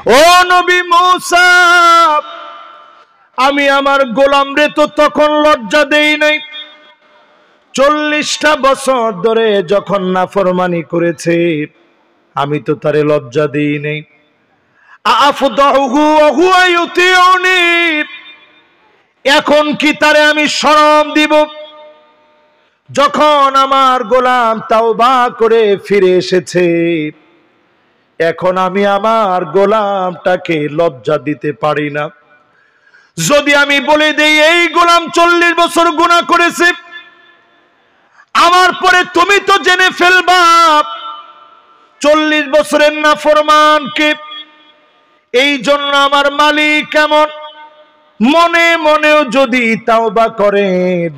ও নবী মূসা, আমি আমার গোলামরে তো তখন লজ্জা দেই নাই, 40টা বছর ধরে যখন নাফরমানি করেছে আমি তো তারে লজ্জা দেই নাই। আফদাহু ওয়া হুয়া ইউতিউনি, এখন কি তারে আমি শরম দিব? যখন আমার গোলাম তাওবা করে ফিরে এসেছে, এখন আমি আমার গোলামটাকে লজ্জা দিতে পারি না। যদি আমি বলে দেই এই গোলাম 40 বছর গুনাহ করেছে, আমার পরে তুমি তো জেনে ফেলবা 40 বছরের নাফরমানকে। এই জন্য আমার মালিক কেমন মনে মনেও যদি তাওবা করেন,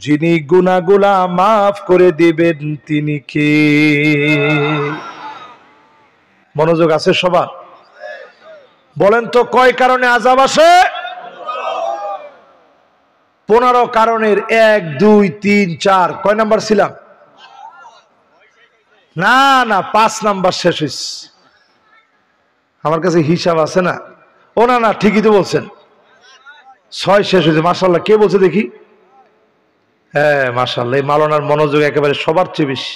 যিনি গুনাহগুলা মাফ করে দিবেন তিনি কে? মনোযোগ আছে সবার? বলেন তো কয় কারণে আযাব আসে? 15 কারণের 1 2 3 4 কয় নাম্বার ছিলাম? না না 5 নাম্বার শেষ হইছে। আমার কাছে হিসাব আছে না। ও না না ঠিকই তো বলছেন, 6 শেষ হয়েছে। মাশাআল্লাহ, কে বলছে দেখি? হ্যাঁ মাশাআল্লাহ, এই মাওলানার মনোযোগ একেবারে সবার চেয়ে বেশি।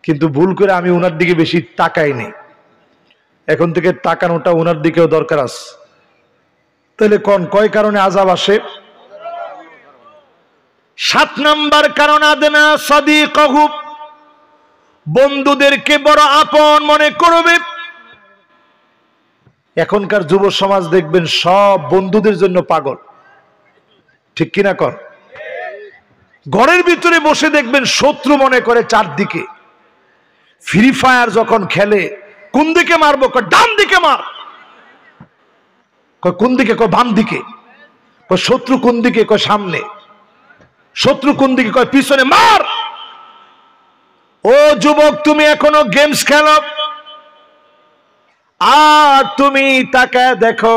কিন্তু ভুল করে আমি ওনার দিকে বেশি তাকাই নাই। এখন থেকে তাকানোটা ওনার দিকেও দরকার আছে। তাহলে কোন কয় কারণে আযাব আসে? 7 নাম্বার কারণ আদনা সাদিকাহু, বন্ধুদেরকে বড় আপন মনে করবে। এখনকার যুব সমাজ দেখবেন সব বন্ধুদের জন্য পাগল, ঠিক কিনা কর? ঘরের ভিতরে বসে দেখবেন শত্রু মনে করে চারদিকে। ফ্রি ফায়ার যখন খেলে, কোন দিকে মারবো? কয় ডান দিকে মার। কয় কোন দিকে? কয় বাম দিকে। কয় শত্রু কোন দিকে? কয় সামনে। শত্রু কোন দিকে? কয় পিছনে, মার। ও যুবক, তুমি এখনো গেমস খেলো, আর তুমি তাকায় দেখো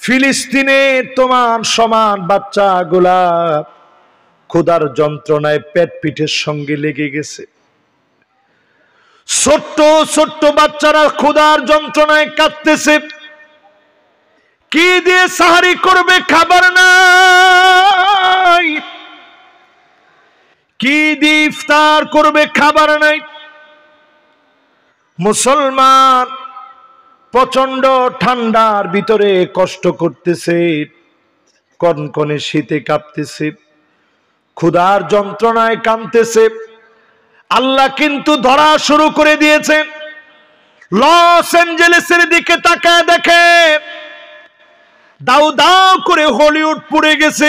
ফিলিস্তিনে তোমার সমান বাচ্চাগুলা ক্ষুধার যন্ত্রণায় পেট পিঠের সঙ্গে লেগে গেছে। ছোট্ট ছোট্ট বাচ্চারা ক্ষুধার যন্ত্রণায় কাঁদতেছে। কি দিয়ে সাহারি করবে? খাবার নাই। কি দিয়ে ইফতার করবে? খাবার নাই। মুসলমান প্রচন্ড ঠান্ডার ভিতরে কষ্ট করতেছে, কনকনে শীতে কাঁপতেছে, ক্ষুধার যন্ত্রণায় কাঁদতেছে। আল্লাহ কিন্তু ধরা শুরু করে দিয়েছেন। লস অ্যাঞ্জেলেসের দিকে তাকায় দেখে দাউ দাউ করে হলিউড পুড়ে গেছে।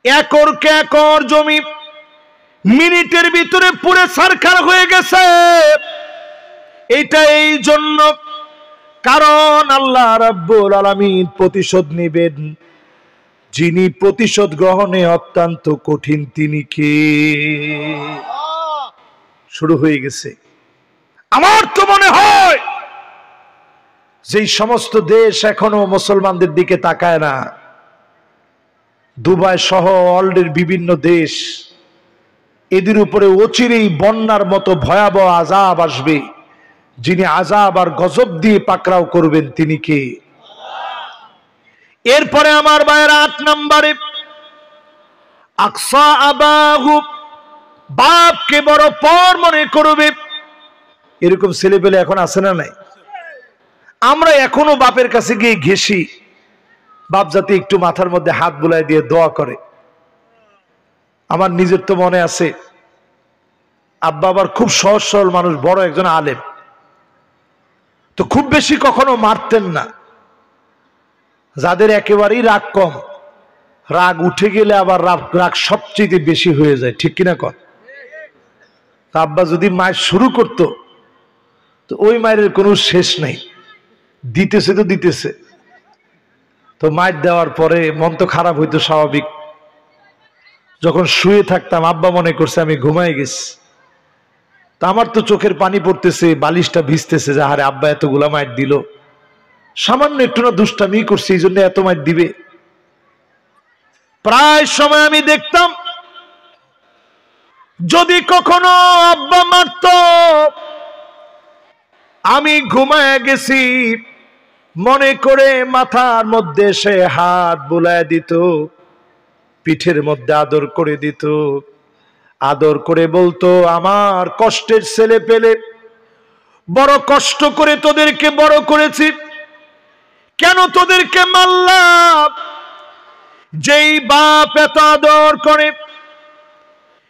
একরকে একর জমি মিনিটের ভিতরে পুড়ে ছারখার হয়ে গেছে। এটা এই জন্য, কারণ আল্লাহ রাব্বুল আলামিন প্রতিশোধ নেবেন। যিনি প্রতিশোধ গ্রহণে অত্যন্ত কঠিন তিনি কে? শুরু হয়ে গেছে। আমার তো মনে হয় যেই সমস্ত দেশ এখনো মুসলমানদের দিকে তাকায় না, দুবাই সহ ওয়ার্ল্ডের বিভিন্ন দেশ, এদের উপরে অচিরেই বন্যার মতো ভয়াবহ আযাব আসবে। যিনি আযাব আর গজব দিয়ে পাকড়াও করবেন তিনি কে? এরপরে আমার ভাইয়েরা 8 নম্বরে আকসা আবাহু, বাপকে বড় পর মনে করবে। এরকম ছেলেপেলে এখন আছে না নাই? আমরা এখনো বাপের কাছে গিয়ে ঘেঁষি, বাপ যাতে একটু মাথার মধ্যে হাত বুলাই দিয়ে দোয়া করে। আমার নিজের তো মনে আছে, আব্বা আবার খুব সহজ সরল মানুষ, বড় একজন আলেম, তো খুব বেশি কখনো মারতেন না। যাদের একেবারেই রাগ কম, রাগ উঠে গেলে আবার রাগ সবচেয়ে বেশি হয়ে যায়, ঠিক কিনা কর? আব্বা যদি মায়ের শুরু করতো তো ওই মায়ের কোনো শেষ নেই, দিতেছে তো দিতেছে। তো মায়ের দেওয়ার পরে মন তো খারাপ হইতো স্বাভাবিক। যখন শুয়ে থাকতাম আব্বা মনে করছে আমি ঘুমাই গেছি, তা আমার তো চোখের পানি পড়তেছে, বালিশটা ভিজতেছে, যে আরে আব্বা এতগুলা মায়ের দিল, সামান্য একটু না দুষ্টামি করছে এই জন্য এত মায়ের দিবে। প্রায় সময় আমি দেখতাম যদি কখনো আব্বা মারত, আমি ঘুমায় গেছি মনে করে মাথার মধ্যে সে হাত বুলায় দিত, পিঠের মধ্যে আদর করে দিত, আদর করে বলতো, আমার কষ্টের ছেলে পেলে, বড় কষ্ট করে তোদেরকে বড় করেছি, কেন তোদেরকে মারলাম? যেই বাপ এত আদর করে,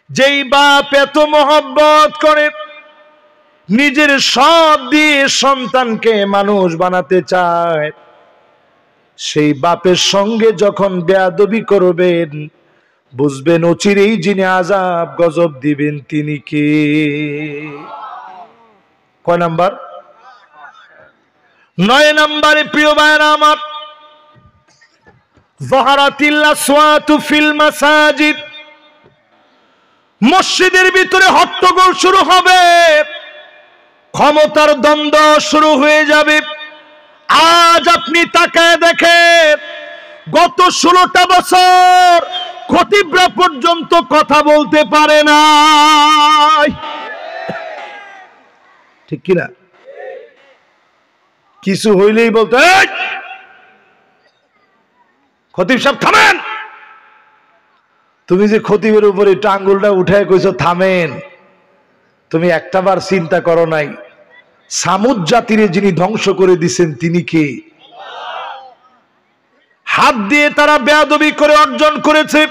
যেই বাপ এত মহব্বত করে, নিজের সব দিয়ে সন্তানকে মানুষ বানাতে চায়, সেই বাপের সঙ্গে যখন বেয়াদবি করবেন, বুঝবেন অচিরেই যিনি আযাব গজব দিবেন তিনি কে। কয় নাম্বার? 9 নম্বরে প্রিয় ভাইরা আমার, যাহারাতিল আসওয়াতু ফিল মাসাজিদ, মসজিদের ভিতরে হট্টগোল শুরু হবে, ক্ষমতার দ্বন্দ্ব শুরু হয়ে যাবে। আজ আপনি তাকায় দেখেন, গত 16টা বছর খতিবরা পর্যন্ত কথা বলতে পারে না, ঠিক কিনা? কিছু হইলেই বলতে, খতিব সাহেব থামেন। তুমি যে খতিবের উপরে একটু আঙ্গুলটা উঠায় কইছো থামেন, তুমি একটাবার চিন্তা করো নাই সামুদ জাতিরে যিনি ধ্বংস করে দিছেন তিনি কে? হাত দিয়ে তারা বেয়াদবি করে অর্জন করেছে,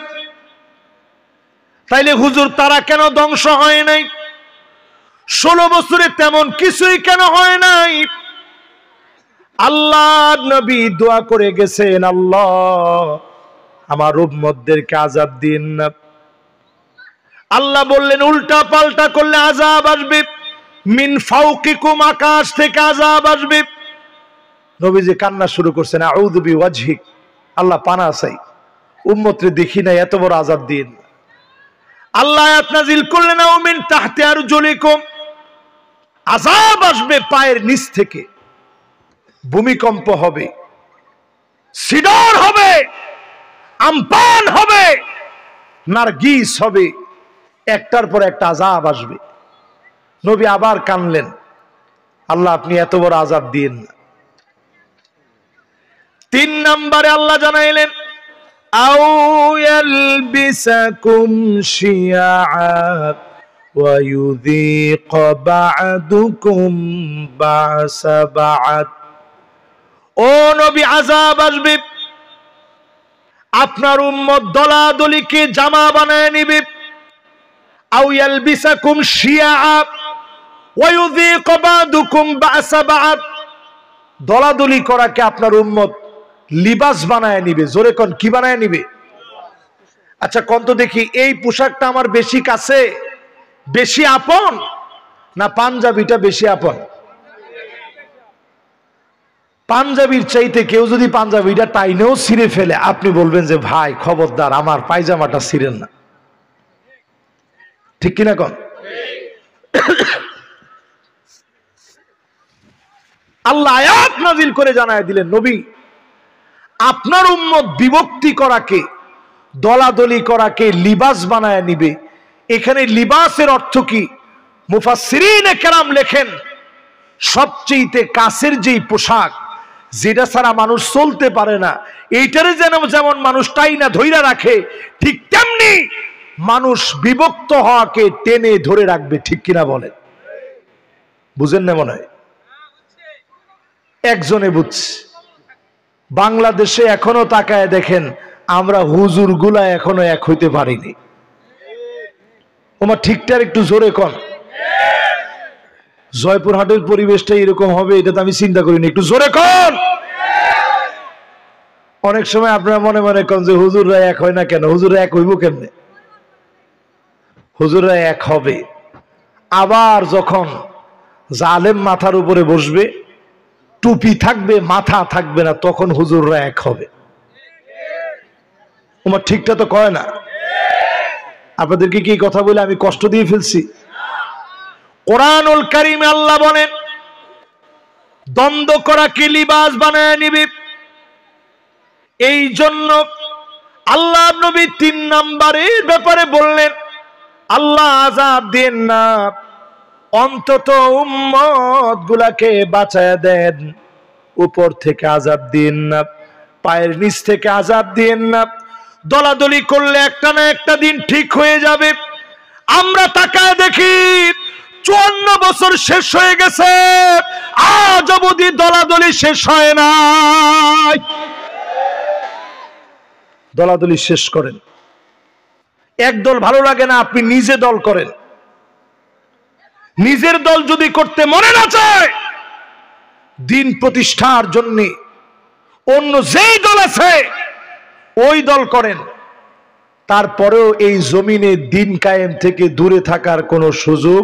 তাইলে হুজুর তারা কেন ধ্বংস হয় নাই? 16 বছরে তেমন কিছুই কেন হয় নাই? আল্লাহ নবী দোয়া করে গেছেন, আল্লাহ আমার উম্মতদেরকে আযাব দিন না। আল্লাহ বললেন উল্টা পাল্টা করলে আযাব আসবে, মিন ফাওকিকুম, আকাশ থেকে আযাব আসবে। নবীজি কান্না শুরু করছেন, আউযু বিওয়াজহিক, আল্লাহ পানা চাই, উম্মতরে দেখি না, এত বড় আযাব দিন। আল্লাহ আয়াত নাযিল করলেন, আও মিন তাহতি আরজুলিকুম, আযাব আসবে পায়ের নিচ থেকে, ভূমিকম্প হবে, সিডর হবে, আমপান হবে, নারগিস হবে, একটার পর একটা আযাব আসবে। নবী আবার কানলেন, আল্লাহ আপনি এত বড় আযাব দিন না। 3 নম্বরে আল্লাহ জানাইলেন, আও ইয়ালবিসাকুম শিয়াআ ওয়া ইউযীক বা'দুকুম বা'সা বা'দ। ও নবী, আযাব আসবে, আপনার উম্মত দলাদলিকে জামা বানায় নিবে। আও ইয়ালবিসাকুম শিয়াআ ওয়া ইউযীক বা'দুকুম বা'সা বা'দ, দলাদলি করাকে আপনার উম্মত লিবাস বানায় নিবে। জোরে কোন, কি বানায় নিবে? আচ্ছা কোন তো দেখি, এই পোশাকটা আমার বেশি কাছে, বেশি আপন, না পাঞ্জাবিটা বেশি আপন? পাঞ্জাবির চাইতে কেউ যদি পাঞ্জাবিটা টাইনেও ছিঁড়ে ফেলে, আপনি বলবেন যে ভাই খবরদার আমার পায়জামাটা ছিঁড়েন না, ঠিক কিনা কোন? আল্লাহ আয়াত নাযিল করে জানায় দিলেন, নবী আপনার উম্মত বিভক্তি করাকে, দলাদলি করাকে লিবাস বানায় নিবে। এখানে লিবাসের অর্থ কি? মুফাসসিরিনে কেরাম লেখেন, সবচেয়ে কাছের যেই পোশাক, যেটা ছাড়া মানুষ চলতে পারে না, এইটারে যেমন মানুষ টাইনা ধইরা রাখে, ঠিক তেমনি মানুষ বিভক্ত হওয়াকে টেনে ধরে রাখবে, ঠিক কিনা বলেন? বুঝেন না মনে হয়? একজনে বুঝছে। বাংলাদেশে এখনো তাকায় দেখেন, আমরা হুজুর গুলা এখনো এক হইতে পারিনি। ওমা ঠিকঠাক একটু জোরে কন। জয়পুরহাটের পরিবেশটা এরকম হবে এটা তো আমি চিন্তা করিনি, একটু জোরে কন। অনেক সময় আপনারা মনে মনে কন যে হুজুররা এক হয় না কেন? হুজুররা এক হইব কেমনে? হুজুররা এক হবে আবার যখন জালেম মাথার উপরে বসবে, টুপি থাকবে মাথা থাকবে না, তখন হুজুররা এক হবে। তোমার ঠিকটা তো কয় না। আপনাদেরকে কি কথা বলে আমি কষ্ট দিয়ে ফেলছি? কোরআনুল কারীমে আল্লাহ বলেন, দ্বন্দ্ব করাকে লিবাস বানায় নিবে। এই জন্য আল্লাহ নবী 3 নম্বরের ব্যাপারে বললেন, আল্লাহ আযাব দেন না, অন্তত উম্মত গুলাকে বাঁচায় দেন, উপর থেকে আযাব দিন না, পায়ের নিচ থেকে আযাব দিন না। দলাদলি করলে একটা না একটা দিন ঠিক হয়ে যাবে। আমরা তাকায় দেখি 54 বছর শেষ হয়ে গেছে, আজ অবধি দলাদলি শেষ হয় নাই। দলাদলি শেষ করেন। এক দল ভালো লাগে না, আপনি নিজে দল করেন। নিজের দল যদি করতে মনে না চায়, দিন প্রতিষ্ঠার জন্য অন্য যেই দল আছে ওই দল করেন। তারপরেও এই জমিনে দিন কায়েম থেকে দূরে থাকার কোনো সুযোগ